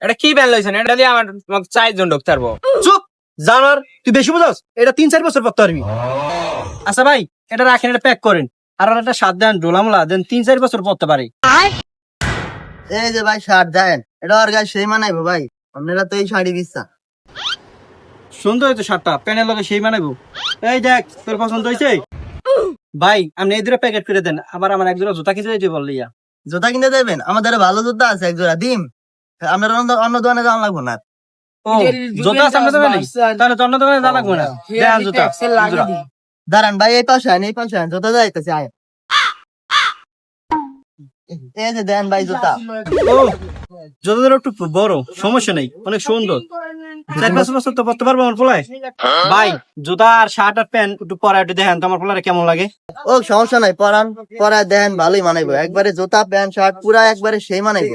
এটা কি ব্যান লইছেন? এটা দিয়ে আমার তোমাকে 4 জন ঢুকতে পারবো। চুপ জানার, তুই বেশি বুঝাস। এটা 3-4 বছর পড়তে পারবি। আচ্ছা ভাই, এটা রাখেন, এটা প্যাক করেন। আর একটা সাত দেন, ডোলামলা দেন, 3-4 বছর পড়তে পারে। এই যে ভাই শার্ট দেন, এটা আর গায়ে সেই মানাইবো ভাই। আপনারা তো এই শাড়ি দিচ্ছেন। সুন্দর হয়েছে শার্টটা, প্যানের লগে সেই মানাইবো। এই দেখ, তোর পছন্দ হয়েছে? ভাই আপনি এই দুটো প্যাকেট করে দেন, আবার আমার এক জোড়া জুতা কিনতে যাইতে বললিয়া। জুতা কিনতে দেবেন? আমাদের ভালো জুতা আছে এক জোড়া, দিম। আপনার অন্য দোকানে যাওয়া লাগবো না। ও, জুতা আছে আপনার দোকানে? তাহলে তো অন্য দোকানে যাওয়া লাগবে না। দেন জুতা, জোড়া। দাঁড়ান ভাই, এই পাশে আন, এই পাশে আন, জুতা যাইতেছে আয়। এই যে দেন ভাই জুতা। ও, জুতাটা একটু বড়, সমস্যা নেই, অনেক সুন্দর। 4-5 বছর তো পড়তে পারবো আমার পোলায়। ভাই জুতা আর শার্ট আর প্যান্ট একটু পরা একটু দেখেন তো আমার পোলারে কেমন লাগে। ও সমস্যা নাই, পরায় দেন, ভালোই মানাইবো। একবারে জুতা প্যান্ট শার্ট পুরা একবারে সেই মানাইবো।